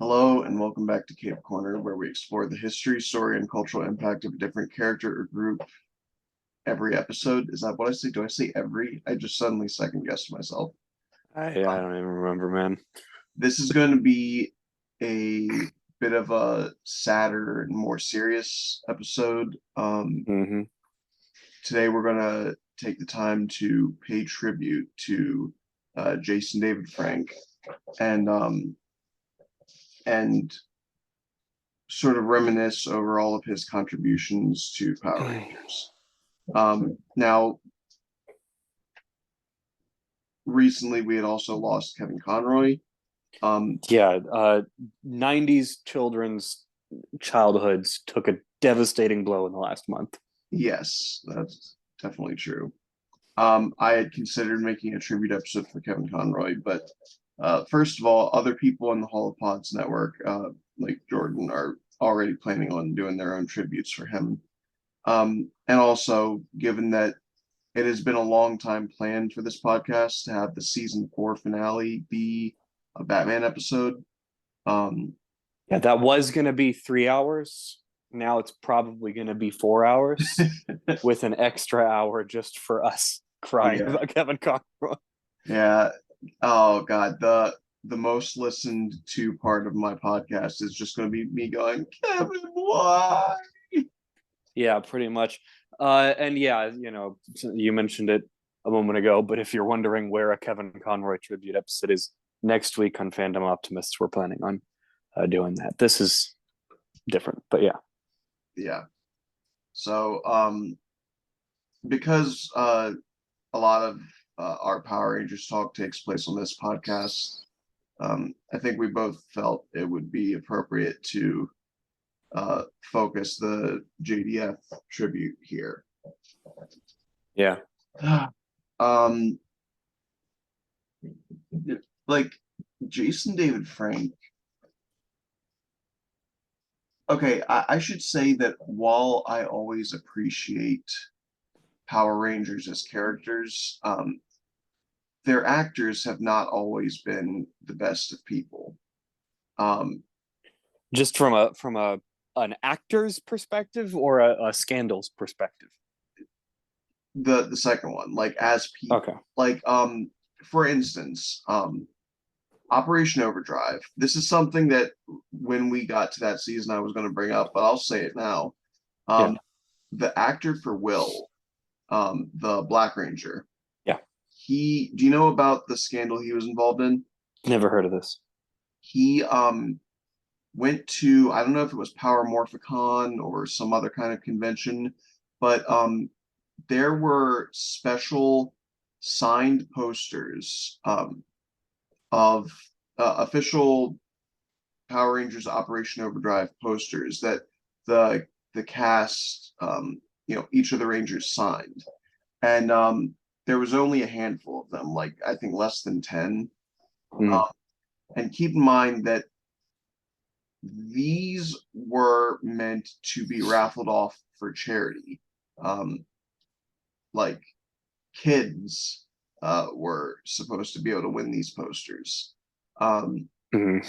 Hello and welcome back to Cape Corner, where we explore the history, story, and cultural impact of a different character or group every episode. Is that what I say? Do I say every? I just suddenly second guessed myself. I don't even remember, man. This is going to be a bit of a sadder and more serious episode. hmm Today we're going to take the time to pay tribute to Jason David Frank and and sort of reminisce over all of his contributions to Power Rangers. Now, recently we had also lost Kevin Conroy. Um, Yeah, 90s children's childhoods took a devastating blow in the last month. yes, that's definitely true. I had considered making a tribute episode for Kevin Conroy, but first of all, other people in the Hall of Pods network, like Jordan, are already planning on doing their own tributes for him. And also, given that it has been a long time planned for this podcast to have the season 4 finale be a Batman episode. Um, Yeah, that was going to be 3 hours. Now it's probably going to be 4 hours with an extra hour just for us crying yeah, about Kevin Conroy. yeah. Oh God, the most listened to part of my podcast is just going to be me going, Kevin, why? Yeah, pretty much. And yeah, you mentioned it a moment ago, but if you're wondering where a Kevin Conroy tribute episode is next week on Fandom Optimists, we're planning on doing that. This is different, but yeah. Yeah. So, because a lot of our Power Rangers talk takes place on this podcast, I think we both felt it would be appropriate to focus the JDF tribute here. Yeah. um, like Jason David Frank. Okay, I should say that while I always appreciate Power Rangers as characters, their actors have not always been the best of people. Um, Just from a an actor's perspective or a scandal's perspective. the second one, like as Okay. people, like for instance, Operation Overdrive. This is something that when we got to that season, I was going to bring up, but I'll say it now. Yeah. Um, the actor for Will, the Black Ranger, Yeah. do you know about the scandal he was involved in? Never heard of this. He went to, I don't know if it was Power Morphicon or some other kind of convention, but there were special signed posters of official Power Rangers Operation Overdrive posters that the cast, each of the Rangers signed, and there was only a handful of them, like I think less than 10. Mm. And keep in mind that these were meant to be raffled off for charity. Um, like kids were supposed to be able to win these posters. Um, Mm.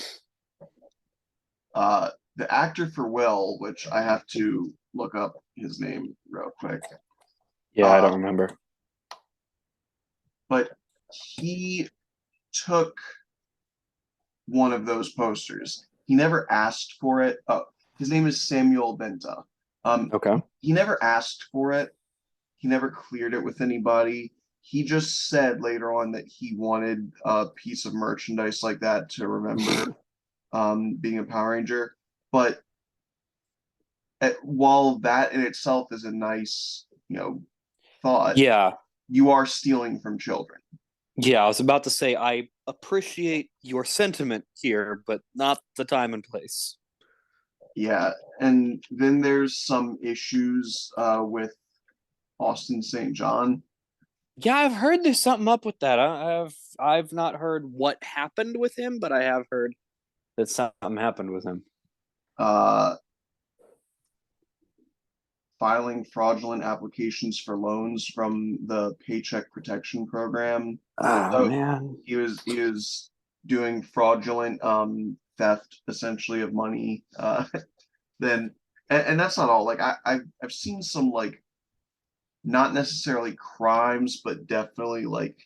the actor for Will, which I have to look up his name real quick, Yeah, I uh, don't remember. but he took one of those posters. He never asked for it. Oh, his name is Samuel Benta. Okay. He never asked for it. He never cleared it with anybody. He just said later on that he wanted a piece of merchandise like that to remember being a Power Ranger. But while that in itself is a nice, thought, Yeah. you are stealing from children. Yeah, I was about to say I appreciate your sentiment here, but not the time and place. Yeah, and then there's some issues with Austin St. John. Yeah, I've heard there's something up with that. I've not heard what happened with him, but I have heard that something happened with him. Uh, Filing fraudulent applications for loans from the Paycheck Protection Program. Oh So man. he was doing fraudulent theft essentially of money. Then and that's not all. Like I've seen some like not necessarily crimes, but definitely like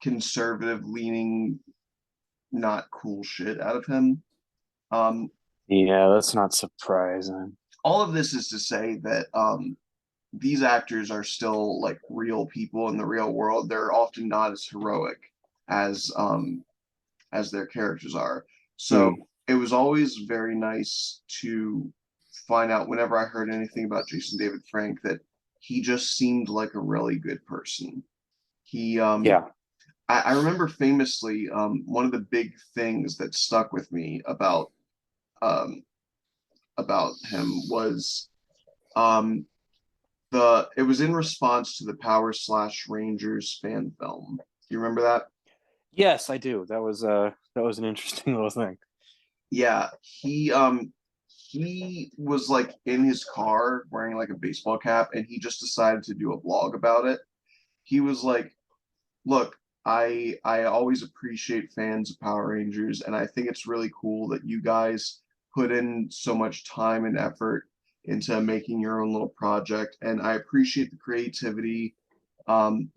conservative leaning, not cool shit out of him. Um, Yeah, that's not surprising. all of this is to say that these actors are still like real people in the real world. They're often not as heroic as their characters are. So Hmm. it was always very nice to find out whenever I heard anything about Jason David Frank that he just seemed like a really good person. He Yeah. I remember famously one of the big things that stuck with me um about him was um it was in response to the Power slash Rangers fan film. Do you remember that? Yes, I do. That was an interesting little thing. Yeah, he was like in his car wearing like a baseball cap and he just decided to do a vlog about it. He was like, "Look, I always appreciate fans of Power Rangers and I think it's really cool that you guys put in so much time and effort into making your own little project and I appreciate the creativity. Um,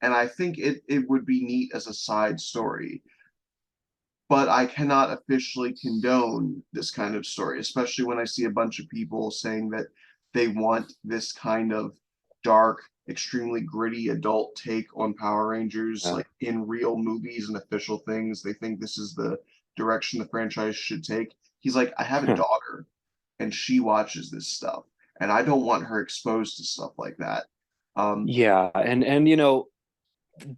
and I think it would be neat as a side story, but I cannot officially condone this kind of story, especially when I see a bunch of people saying that they want this kind of dark, extremely gritty adult take on Power Rangers, Yeah. like in real movies and official things. They think this is the direction the franchise should take. He's like, I have a daughter and she watches this stuff, and I don't want her exposed to stuff like that. Um, Yeah, and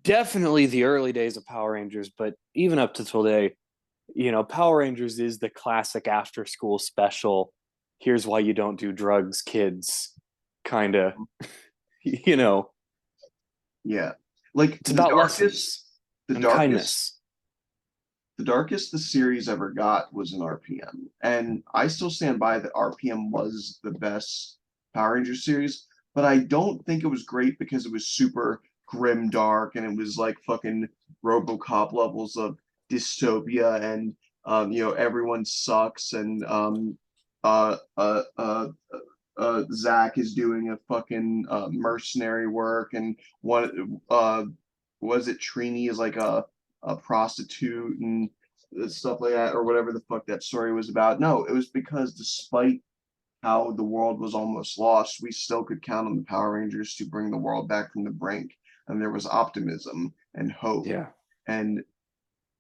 definitely the early days of Power Rangers, but even up to today, Power Rangers is the classic after school special. Here's why you don't do drugs, kids, kind of, you know, yeah, like it's about lessons the and darkest kindness. the darkest the series ever got was in RPM. And I still stand by that RPM was the best Power Rangers series, but I don't think it was great because it was super grim dark and it was like fucking RoboCop levels of dystopia and everyone sucks and uh uh uh Zach is doing a fucking mercenary work and one was it Trini is like a prostitute and stuff like that, or whatever the fuck that story was about. No, it was because despite how the world was almost lost, we still could count on the Power Rangers to bring the world back from the brink. And there was optimism and hope. Yeah. And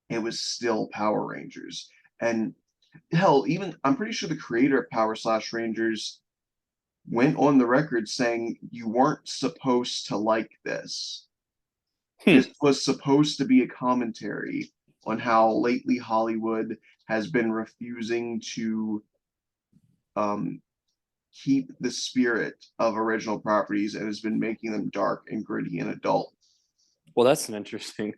it was still Power Rangers. And hell, even I'm pretty sure the creator of Power slash Rangers went on the record saying you weren't supposed to like this. Hmm. This was supposed to be a commentary on how lately Hollywood has been refusing to um, keep the spirit of original properties and has been making them dark and gritty and adult. Well, that's an interesting.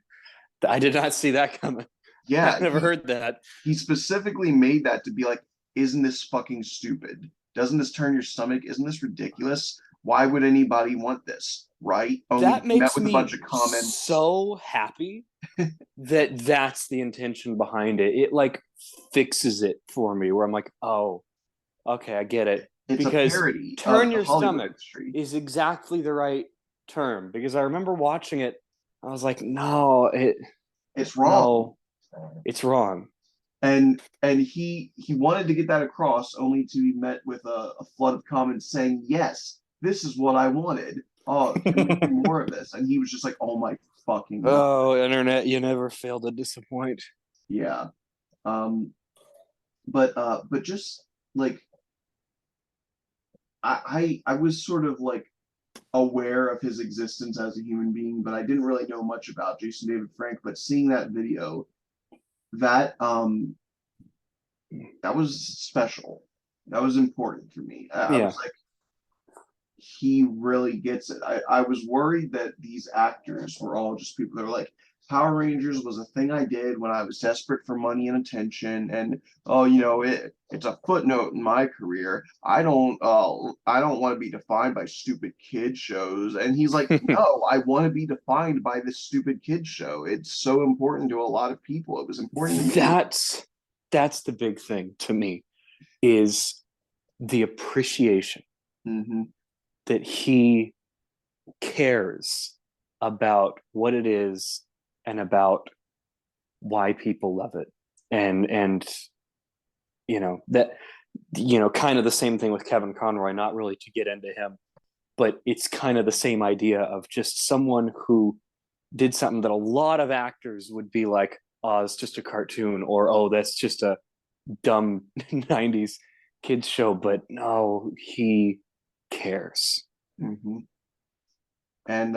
I did not see that coming. I Yeah, never heard that. he specifically made that to be like, isn't this fucking stupid? Doesn't this turn your stomach? Isn't this ridiculous? Why would anybody want this? Right? Only That met makes with a bunch me of comments. so happy that that's the intention behind it. It like fixes it for me where I'm like, "Oh, okay, I get it." It's a Because parody of turn the your Hollywood stomach industry. is exactly the right term because I remember watching it. I was like, "No, It's wrong. no, it's wrong." And he wanted to get that across only to be met with a flood of comments saying, yes, this is what I wanted. Oh, can we do more of this? And he was just like, oh my fucking god. Oh, internet, you never fail to disappoint. Yeah. Um, but just like I was sort of like aware of his existence as a human being, but I didn't really know much about Jason David Frank. But seeing that video, that that was special. That was important for me. I Yeah. was like, he really gets it. I was worried that these actors were all just people that were like, Power Rangers was a thing I did when I was desperate for money and attention, and it's a footnote in my career. I don't want to be defined by stupid kid shows. And he's like, no, I want to be defined by this stupid kid show. It's so important to a lot of people. It was important to me. That's the big thing to me, is the appreciation Hmm. that he cares about what it is and about why people love it. And that, kind of the same thing with Kevin Conroy, not really to get into him, but it's kind of the same idea of just someone who did something that a lot of actors would be like, oh, it's just a cartoon, or oh, that's just a dumb 90s kids show. But no, he cares. Hmm. And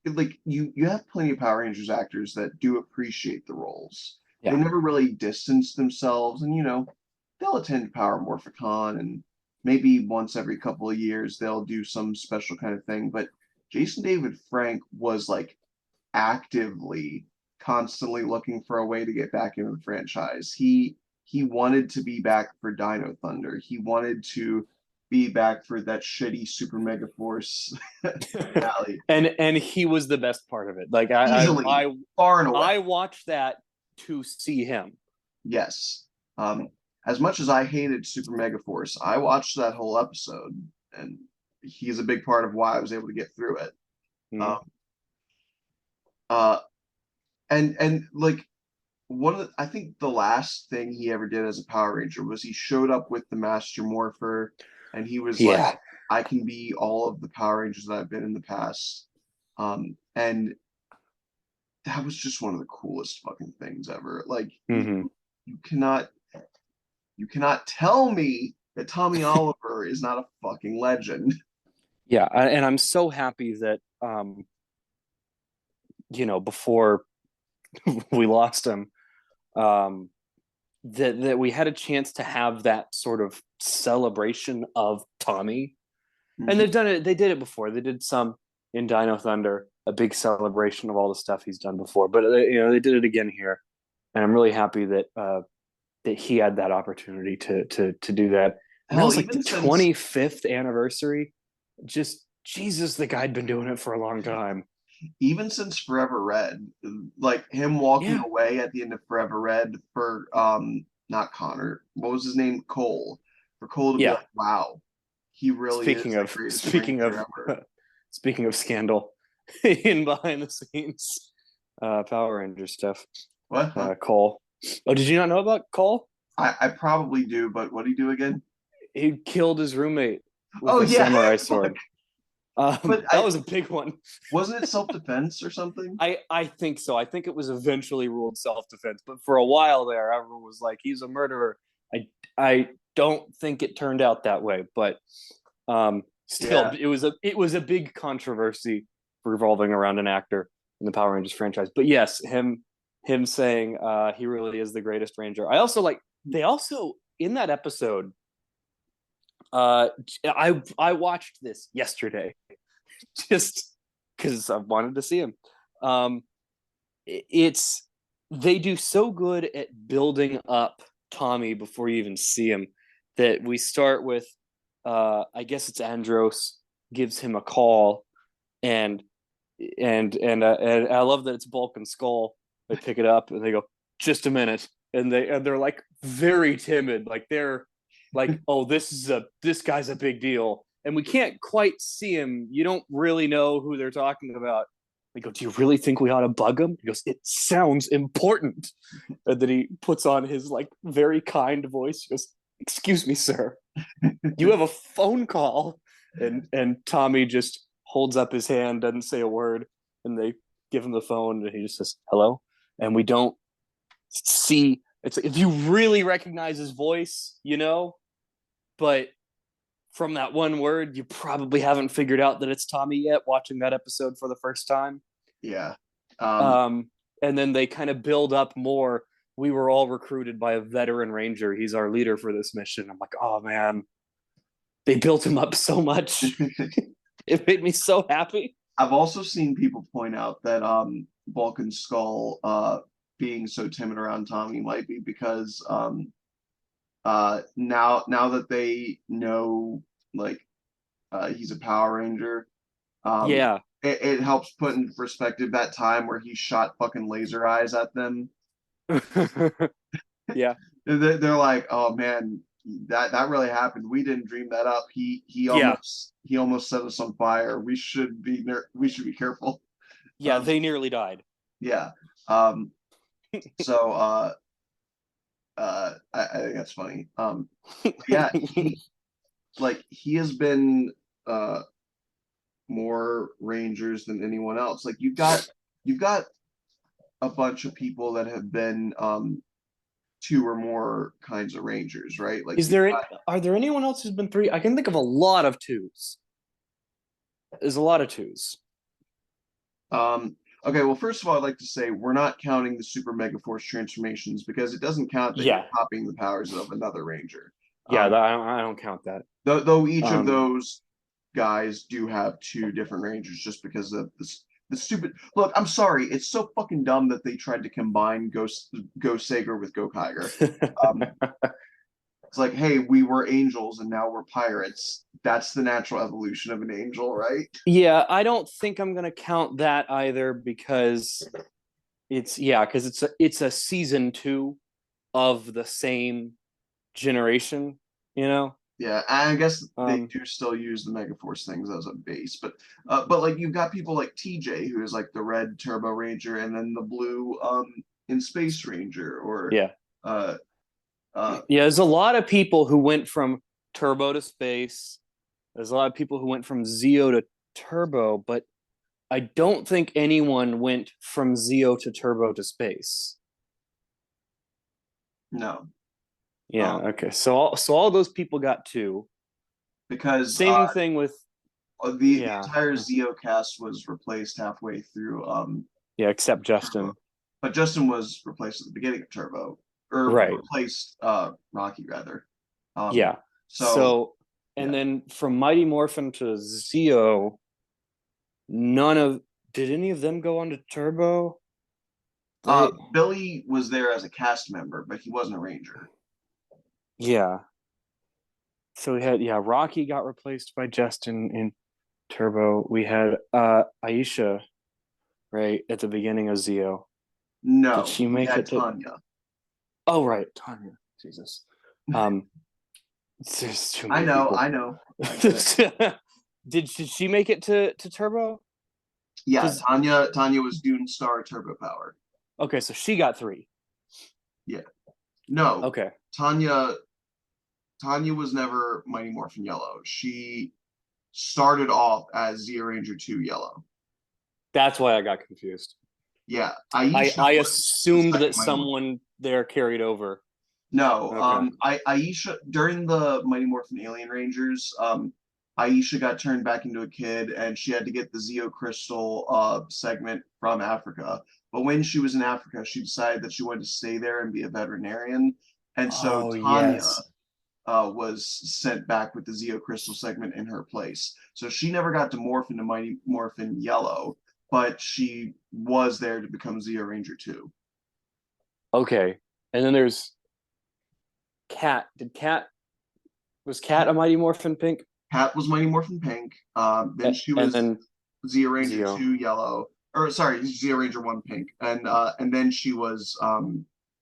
like you have plenty of Power Rangers actors that do appreciate the roles. They Yeah. never really distance themselves, and they'll attend Power Morphicon, and maybe once every couple of years they'll do some special kind of thing. But Jason David Frank was like actively, constantly looking for a way to get back into the franchise. He wanted to be back for Dino Thunder. He wanted to be back for that shitty Super Mega Force finale. And he was the best part of it. Like Easily, far and away. I watched that to see him. Yes. Um, as much as I hated Super Mega Force, I watched that whole episode, and he's a big part of why I was able to get through it. Mm-hmm. Um, uh, and like I think the last thing he ever did as a Power Ranger was he showed up with the Master Morpher, and he was like, Yeah. I can be all of the Power Rangers that I've been in the past. And that was just one of the coolest fucking things ever. Like Mm-hmm. you cannot you cannot tell me that Tommy Oliver is not a fucking legend. Yeah, and I'm so happy that before we lost him, um, that we had a chance to have that sort of celebration of Tommy. And Mhm. they did it before. They did some in Dino Thunder, a big celebration of all the stuff he's done before. But they did it again here, and I'm really happy that he had that opportunity to do that. And that Hell, was like the even since 25th anniversary. Just Jesus, the guy'd been doing it for a long time. Forever Red, like him walking Yeah, away at the end of Forever Red for not Connor, what was his name? Cole. For Cole to be yeah. like, wow, he really is Speaking the of greatest speaking Ranger of ever. speaking of scandal in behind the scenes Power Ranger stuff. What? Huh? Cole. Oh, did you not know about Cole? I probably do, but what do you do again? He killed his roommate with Oh a yeah. samurai sword. But That I was a big one. wasn't it self-defense or something? I think so. I think it was eventually ruled self defense, but for a while there, everyone was like, "He's a murderer." I don't think it turned out that way, but still, Yeah. it was a big controversy revolving around an actor in the Power Rangers franchise. But yes, him saying he really is the greatest Ranger. I also like they also in that episode. I watched this yesterday just because I wanted to see him. Um, it's they do so good at building up Tommy before you even see him that we start with I guess it's Andros gives him a call and and I love that it's Bulk and Skull. They pick it up and they go, just a minute. And they're like very timid. Like they're like, oh, this guy's a big deal. And we can't quite see him. You don't really know who they're talking about. They go, do you really think we ought to bug him? He goes, it sounds important. And then he puts on his like very kind voice. He goes, excuse me, sir. You have a phone call. And Tommy just holds up his hand, doesn't say a word, and they give him the phone and he just says, hello. And we don't see it's if you really recognize his voice, but from that one word, you probably haven't figured out that it's Tommy yet watching that episode for the first time. Yeah. And then they kind of build up more. We were all recruited by a veteran ranger. He's our leader for this mission. I'm like, oh man, they built him up so much. It made me so happy. I've also seen people point out that Bulk and Skull being so timid around Tommy might be because now that they know like he's a Power Ranger, um Yeah. it helps put into perspective that time where he shot fucking laser eyes at them. Yeah. They're like, oh man, that really happened. We didn't dream that up. Yeah. He almost set us on fire. We should be careful. Yeah. Um, They nearly died. yeah. Um, so I think that's funny. Yeah, he has been uh more Rangers than anyone else. Like you've got a bunch of people that have been two or more kinds of Rangers, right? Like Is you've there got are there anyone else who's been three? I can think of a lot of twos. There's a lot of twos. okay, well, first of all, I'd like to say we're not counting the Super Mega Force transformations because it doesn't count that you're Yeah. copying the powers of another Ranger. Yeah, Um, I don't count that. though each of Um, those guys do have two different Rangers just because of this the stupid look. I'm sorry, it's so fucking dumb that they tried to combine Ghost Sager with Go Kiger. Um, it's like, hey, we were angels and now we're pirates. That's the natural evolution of an angel, right? yeah, I don't think I'm gonna count that either because it's a season two of the same generation, you know? Yeah, I guess they Um, do still use the Megaforce things as a base, but like you've got people like TJ who is like the red Turbo Ranger and then the blue in Space Ranger or yeah. uh uh Yeah, there's a lot of people who went from Turbo to Space. There's a lot of people who went from Zeo to Turbo, but I don't think anyone went from Zeo to Turbo to Space. no. Yeah, Um okay. So all those people got two. because Same thing with the yeah. entire Zeo cast was replaced halfway through Yeah, except Turbo. Justin. But Justin was replaced at the beginning of Turbo or Right. replaced Rocky rather. Um Yeah. so So and yeah. then from Mighty Morphin to Zeo, none of did any of them go on to Turbo? They Billy was there as a cast member, but he wasn't a Ranger. yeah. So we had Rocky got replaced by Justin in Turbo. We had Aisha right at the beginning of Zeo. Did No, she we make had it to Tanya. Oh right, Tanya. Jesus. Um there's too I many know, people. I know. I get it. Did she make it to Turbo? Yeah, Because Tanya was Dune Star Turbo Power. okay, so she got three. Yeah. No, Okay. Tanya Tanya was never Mighty Morphin Yellow. She started off as Zeo Ranger 2 Yellow. That's why I got confused. Yeah, I Aisha I was the assumed second that Mighty Morphin. someone there carried over. No, Okay. Aisha during the Mighty Morphin Alien Rangers, Aisha got turned back into a kid and she had to get the Zeo Crystal segment from Africa. But when she was in Africa, she decided that she wanted to stay there and be a veterinarian. And so Oh Tanya yes. was sent back with the Zeo Crystal segment in her place. So she never got to morph into Mighty Morphin Yellow, but she was there to become Zeo Ranger 2. Okay. And then there's Cat. Was Cat a Mighty Morphin Pink? Pat was Mighty Morphin Pink. Then she And was then Zeo Ranger Zeo. 2 Yellow. Or sorry, Zeo Ranger 1 Pink. And then she was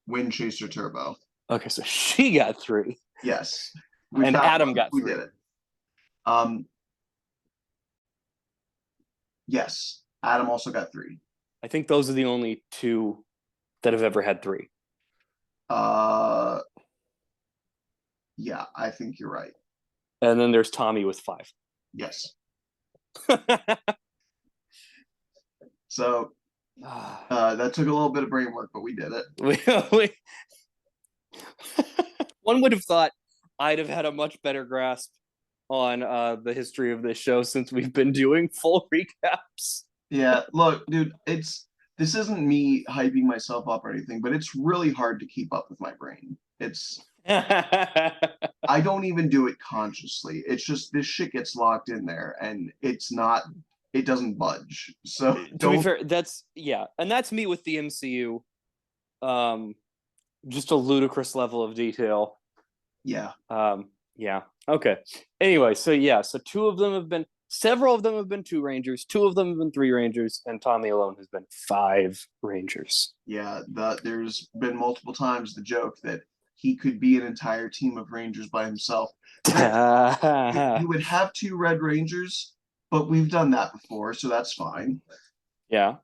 Wind Chaser Turbo. Okay, so she got three. Yes. We And found Adam one. got We three. did it. Um yes. Adam also got 3. I think those are the only two that have ever had three. Uh yeah, I think you're right. And then there's Tommy with five. Yes. So that took a little bit of brain work, but we did it. One would have thought I'd have had a much better grasp on the history of this show since we've been doing full recaps. Yeah, look, dude, this isn't me hyping myself up or anything, but it's really hard to keep up with my brain. It's I don't even do it consciously. It's just this shit gets locked in there and it doesn't budge. So To be don't, fair, and that's me with the MCU. Um, just a ludicrous level of detail. yeah. Yeah. Okay. Anyway, so several of them have been two Rangers, two of them have been three Rangers, and Tommy alone has been five Rangers. Yeah, there's been multiple times the joke that he could be an entire team of Rangers by himself. Granted, you would have two Red Rangers, but we've done that before, so that's fine. Yeah.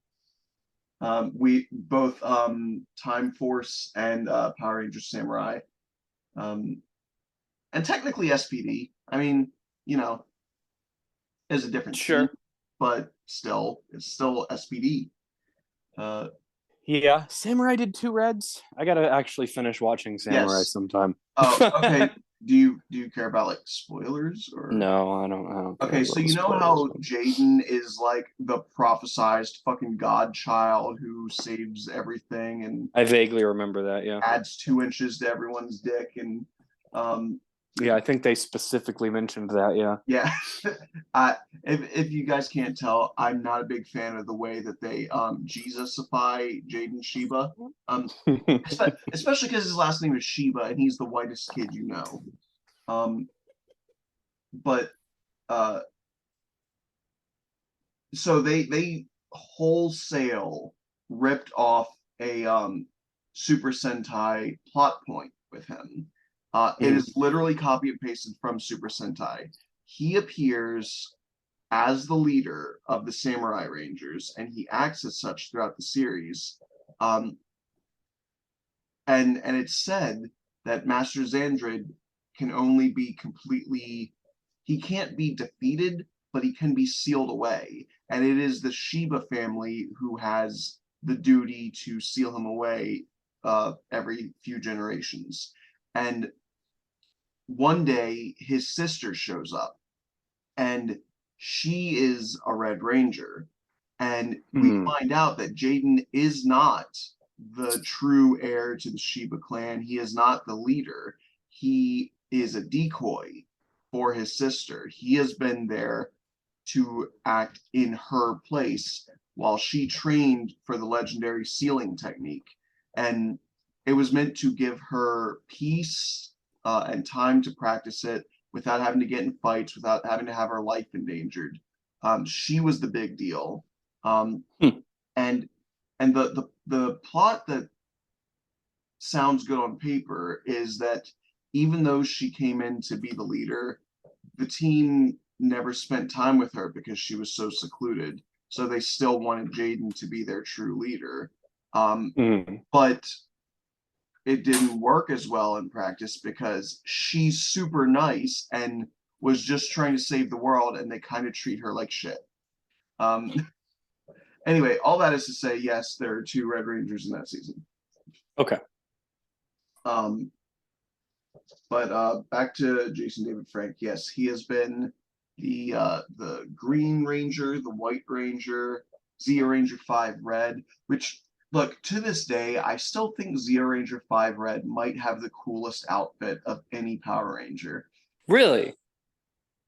We both Time Force and Power Rangers Samurai, um, and technically SPD. I mean, you know, is a different team, Sure. but still, it's still SPD. Uh, Yeah. Samurai did two Reds. I gotta actually finish watching Samurai yes. sometime. Oh, okay. Do you care about like spoilers or? No, I don't care Okay, so about you know spoilers. how Jaden is like the prophesized fucking godchild who saves everything and I vaguely remember that, yeah. adds 2 inches to everyone's dick and um Yeah, I think they specifically mentioned that, yeah. yeah. I if you guys can't tell, I'm not a big fan of the way that they Jesusify Jaden Sheba. Um especially because his last name is Sheba and he's the whitest kid you know. Um but uh so they wholesale ripped off a Super Sentai plot point with him. It Mhm. is literally copy and pasted from Super Sentai. He appears as the leader of the Samurai Rangers, and he acts as such throughout the series. Um, and it's said that Master Xandred can only be completely he can't be defeated, but he can be sealed away. And it is the Sheba family who has the duty to seal him away every few generations. And one day his sister shows up and she is a Red Ranger. And we Mhm. find out that Jaden is not the true heir to the Sheba clan. He is not the leader. He is a decoy for his sister. He has been there to act in her place while she trained for the legendary sealing technique. And it was meant to give her peace and time to practice it without having to get in fights, without having to have her life endangered. She was the big deal. Um, Hmm. and the plot that sounds good on paper is that even though she came in to be the leader, the team never spent time with her because she was so secluded. So they still wanted Jaden to be their true leader. Mhm. But it didn't work as well in practice because she's super nice and was just trying to save the world and they kind of treat her like shit. Um, anyway, all that is to say, yes, there are two Red Rangers in that season. Okay. Um, but back to Jason David Frank. Yes, he has been the Green Ranger, the White Ranger, Zeo Ranger 5 Red, which look, to this day, I still think Zeo Ranger 5 Red might have the coolest outfit of any Power Ranger. Really?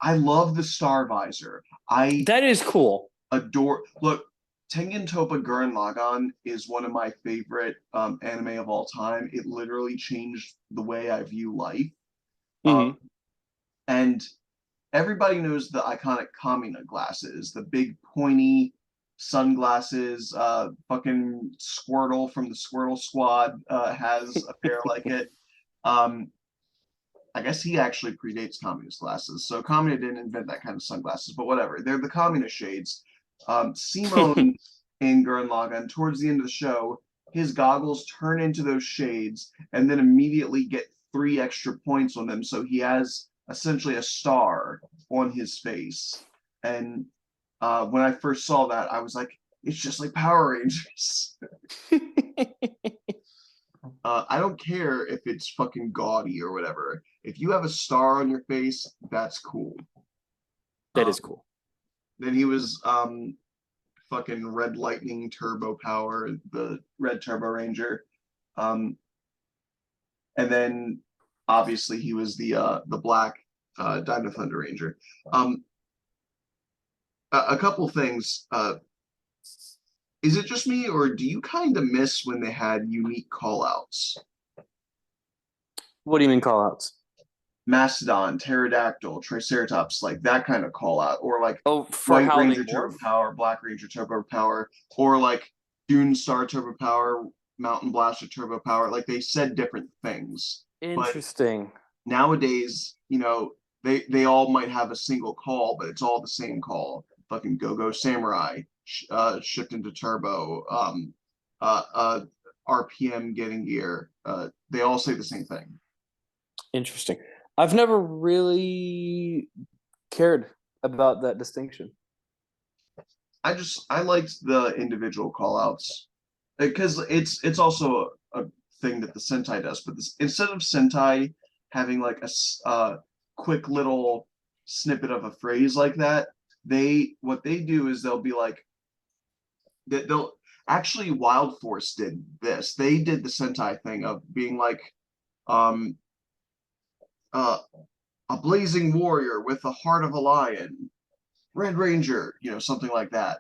I love the star visor. I That is cool. adore look, Tengen Toppa Gurren Lagann is one of my favorite anime of all time. It literally changed the way I view life. Um, Hmm. and everybody knows the iconic Kamina glasses, the big pointy sunglasses. Fucking Squirtle from the Squirtle Squad has a pair like it. Um, I guess he actually predates Kamina's glasses, so Kamina didn't invent that kind of sunglasses, but whatever. They're the Kamina shades. Simone in Gurren Lagann, towards the end of the show, his goggles turn into those shades and then immediately get 3 extra points on them, so he has essentially a star on his face. And when I first saw that, I was like, it's just like Power Rangers. I don't care if it's fucking gaudy or whatever. If you have a star on your face, that's cool. That Um, is cool. then he was fucking Red Lightning Turbo Power, the Red Turbo Ranger. Um, and then obviously he was the black Dino Thunder Ranger. Um, a couple things. Is it just me, or do you kind of miss when they had unique callouts? What do you mean call outs? Mastodon, Pterodactyl, Triceratops, like that kind of call out, or like Oh, for White how they Ranger morph? Turbo Power, Black Ranger Turbo Power, or like Dune Star Turbo Power, Mountain Blaster Turbo Power. Like they said different things, but Interesting. nowadays, they all might have a single call, but it's all the same call. Fucking Go Go Samurai, shift into Turbo, uh, uh, RPM getting gear. They all say the same thing. Interesting. I've never really cared about that distinction. I liked the individual call outs because it's also a thing that the Sentai does, but instead of Sentai having like quick little snippet of a phrase like that, what they do is they'll be like they'll actually Wild Force did this. They did the Sentai thing of being like um uh a blazing warrior with the heart of a lion, Red Ranger, something like that.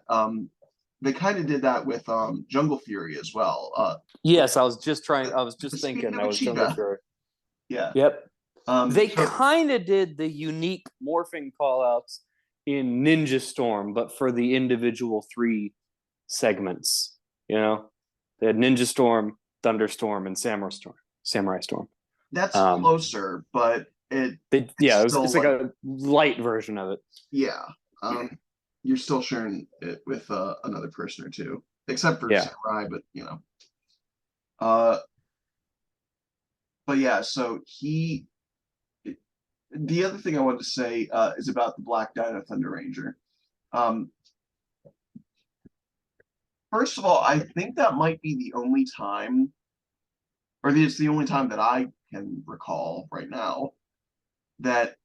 They kind of did that with Jungle Fury as well. With Yes, I was the just speed thinking of that a was Jungle cheetah. Fury. Yeah. Yep. They So kind of did the unique morphing callouts in Ninja Storm, but for the individual three segments. You know, they had Ninja Storm, Thunderstorm, and Samurai Storm. Samurai Storm. that's Um, closer, but it's yeah, still it's like like a light version of it. yeah. You're still sharing it with another person or two, except for Yeah. Samurai, but Uh, but yeah. So the other thing I wanted to say is about the Black Dino Thunder Ranger. Um, First of all, I think that might be the only time, or it's the only time that I can recall right now that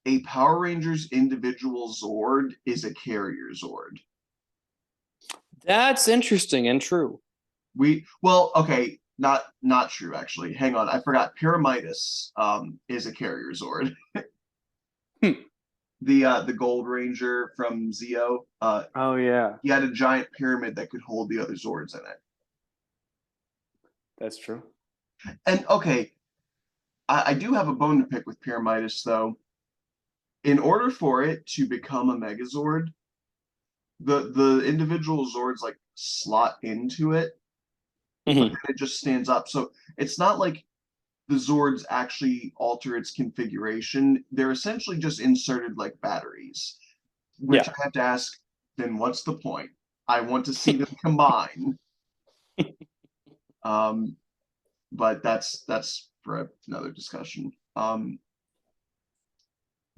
a Power Rangers individual Zord is a carrier Zord. That's interesting and true. Well, okay, not true actually. Hang on, I forgot. Pyramidas is a carrier Zord. Hmm. The Gold Ranger from Zeo, Oh yeah, he had a giant pyramid that could hold the other Zords in it. that's true. And okay, I do have a bone to pick with Pyramidas though. In order for it to become a Megazord, the individual Zords like slot into it, but Mhm. then it just stands up. So it's not like the Zords actually alter its configuration. They're essentially just inserted like batteries, which Yeah. I have to ask, then what's the point? I want to see them combine. Um, but that's for another discussion.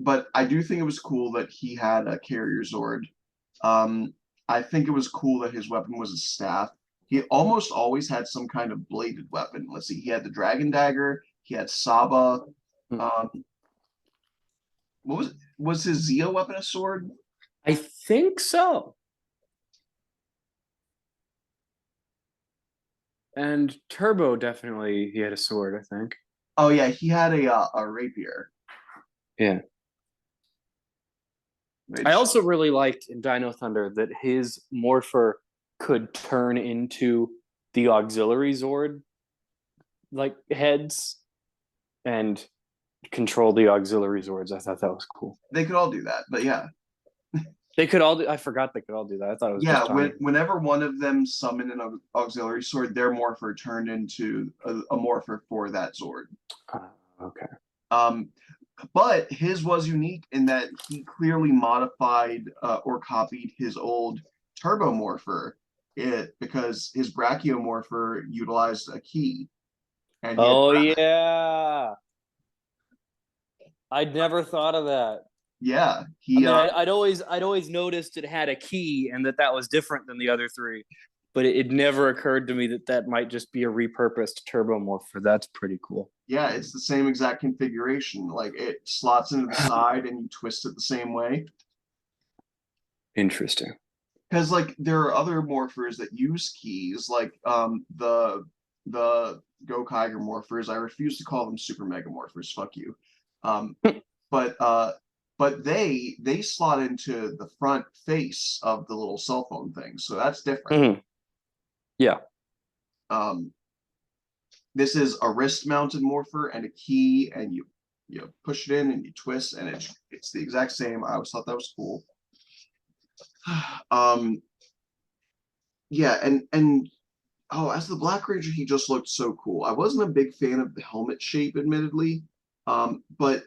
But I do think it was cool that he had a carrier Zord. Um, I think it was cool that his weapon was a staff. He almost always had some kind of bladed weapon. Let's see, he had the Dragon Dagger, he had Saba. Um, what was his Zeo weapon a sword? I think so. And Turbo definitely he had a sword, I think. Oh yeah, he had a rapier, Yeah. I which also really liked in Dino Thunder that his morpher could turn into the auxiliary Zord like heads and control the auxiliary Zords. I thought that was cool. they could all do that. But yeah, They could all do, I forgot they could all do that. I thought it was yeah, just Donnie. whenever one of them summoned an auxiliary sword, their morpher turned into a morpher for that Zord. Okay. Um, but his was unique in that he clearly modified or copied his old turbomorpher because his brachiomorpher utilized a key and he had Oh yeah. I'd never thought of that. yeah I he mean, I'd always noticed it had a key and that was different than the other three, but it never occurred to me that that might just be a repurposed turbo morpher. That's pretty cool. yeah it's the same exact configuration, like it slots into the side and you twist it the same way Interesting. because like there are other morphers that use keys like the Go Kyger Morphers. I refuse to call them Super Mega Morphers. Fuck you. Um, but they slot into the front face of the little cell phone thing, so that's different. Mhm. Yeah. Um, this is a wrist mounted morpher and a key, and you push it in and you twist, and it's the exact same. I always thought that was cool. um, yeah, and oh, as the Black Ranger, he just looked so cool. I wasn't a big fan of the helmet shape, admittedly, but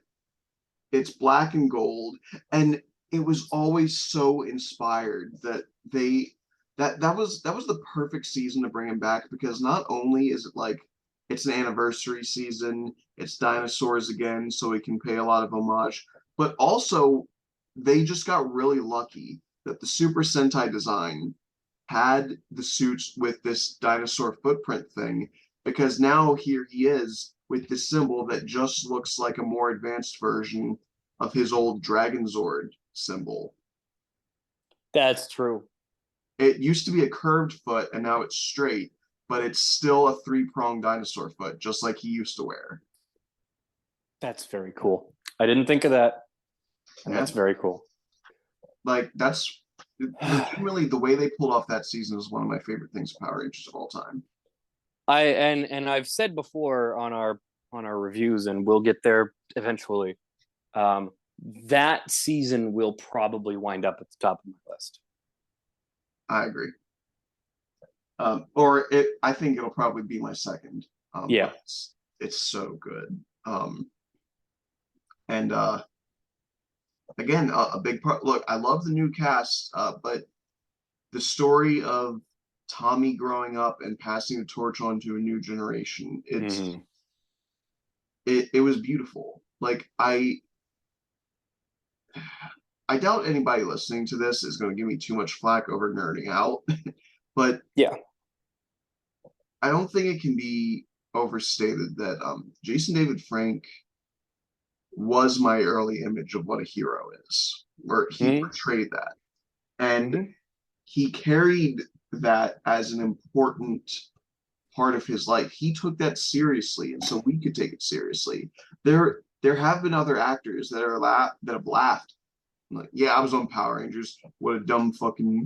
it's black and gold, and it was always so inspired that that was the perfect season to bring him back, because not only is it like it's an anniversary season, it's dinosaurs again, so we can pay a lot of homage, but also they just got really lucky that the Super Sentai design had the suits with this dinosaur footprint thing, because now here he is with this symbol that just looks like a more advanced version of his old Dragon Zord symbol. That's true. It used to be a curved foot and now it's straight, but it's still a three-pronged dinosaur foot, just like he used to wear. That's very cool. I didn't think of that, and Yeah. that's very cool. Like, that's legitimately the way they pulled off that season is one of my favorite things of Power Rangers of all time. I've said before on our reviews, and we'll get there eventually. That season will probably wind up at the top of my list. I agree. I think it'll probably be my second. Yeah. It's so good. And again, a big part. Look, I love the new cast, but the story of Tommy growing up and passing the torch on to a new generation, it was beautiful. Like I doubt anybody listening to this is going to give me too much flack over nerding out, but Yeah. I don't think it can be overstated that Jason David Frank was my early image of what a hero is, where he portrayed that. And he carried that as an important part of his life. He took that seriously, and so we could take it seriously. There have been other actors that that have laughed. Like, yeah, I was on Power Rangers. What a dumb fucking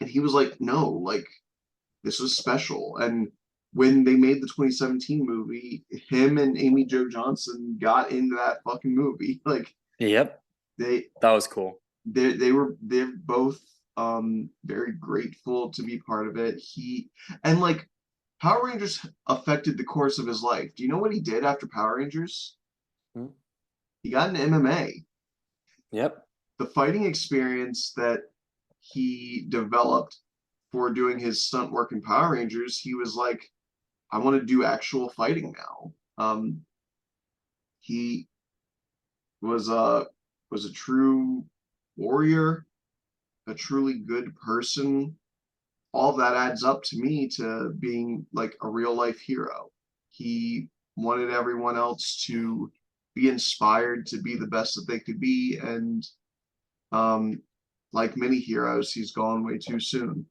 and he was like, no, like this was special. And when they made the 2017 movie, him and Amy Jo Johnson got into that fucking movie. Like, yep, that was cool. They're both very grateful to be part of it. And like Power Rangers affected the course of his life. Do you know what he did after Power Rangers? He got into MMA. Yep. The fighting experience that he developed for doing his stunt work in Power Rangers, he was like, I want to do actual fighting now. He was a true warrior, a truly good person. All of that adds up to me to being like a real life hero. He wanted everyone else to be inspired to be the best that they could be, and like many heroes, he's gone way too soon.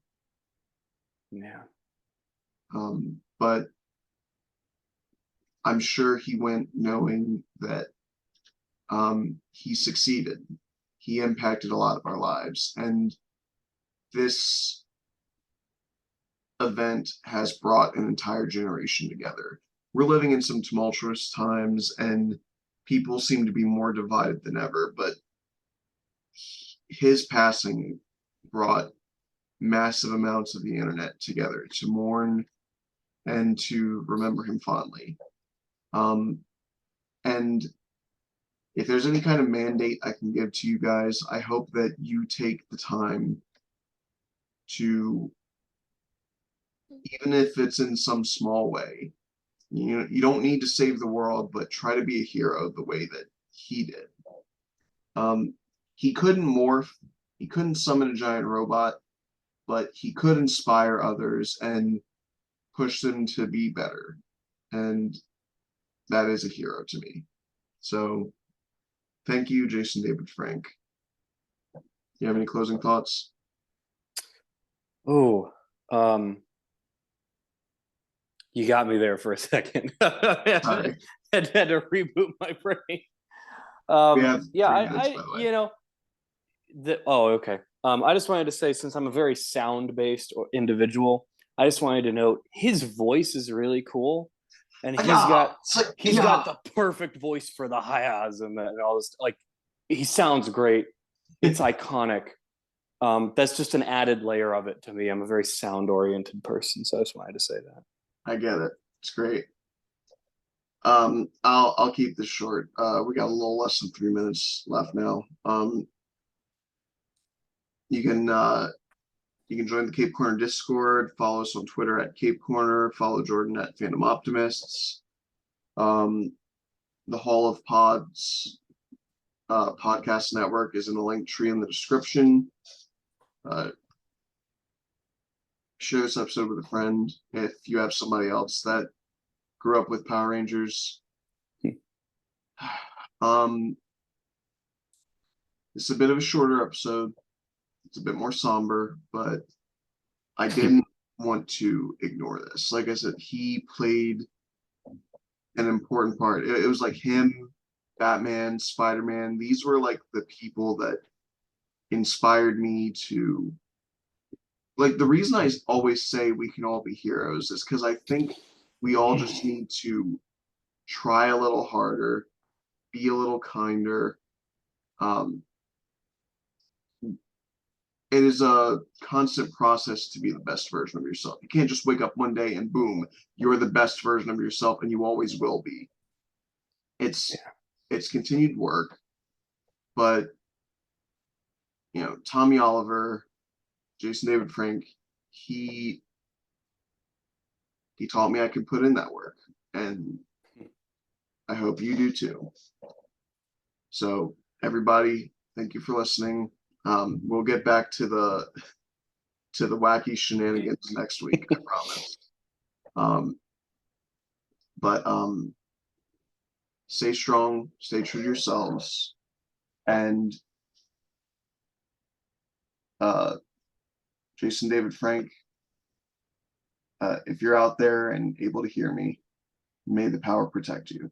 Yeah. But I'm sure he went knowing that he succeeded. He impacted a lot of our lives, and this event has brought an entire generation together. We're living in some tumultuous times, and people seem to be more divided than ever, but his passing brought massive amounts of the internet together to mourn and to remember him fondly. And if there's any kind of mandate I can give to you guys, I hope that you take the time to, even if it's in some small way, you don't need to save the world, but try to be a hero the way that he did. He couldn't morph, he couldn't summon a giant robot, but he could inspire others and push them to be better. And that is a hero to me. So thank you, Jason David Frank. Do you have any closing thoughts? Oh, You got me there for a second. had, Sorry. had to reboot my brain. We have Yeah, 3 minutes, by the way. oh, okay. I just wanted to say, since I'm a very sound-based individual, I just wanted to note his voice is really cool, and Yeah, it's like, he's got the perfect voice for the hi-hats and all this. Like, he sounds great. It's iconic. That's just an added layer of it to me. I'm a very sound-oriented person, so I just wanted to say that. I get it. It's great. I'll keep this short. We got a little less than 3 minutes left now. You can join the Cape Corner Discord, follow us on Twitter at Cape Corner, follow Jordan at Fandom Optimists. The Hall of Pods podcast network is in the link tree in the description. Share this episode with a friend if you have somebody else that grew up with Power Rangers. It's a bit of a shorter episode. It's a bit more somber, but I didn't want to ignore this. Like I said, he played an important part. It was like him, Batman, Spider-Man. These were like the people that inspired me to, like, the reason I always say we can all be heroes is because I think we all just need to try a little harder, be a little kinder. It is a constant process to be the best version of yourself. You can't just wake up one day and boom, you're the best version of yourself, and you always will be. It's continued work, but Tommy Oliver, Jason David Frank, he taught me I could put in that work, and I hope you do too. So everybody, thank you for listening. We'll get back to the wacky shenanigans next week, I promise. But stay strong, stay true to yourselves, and Jason David Frank, if you're out there and able to hear me, may the power protect you.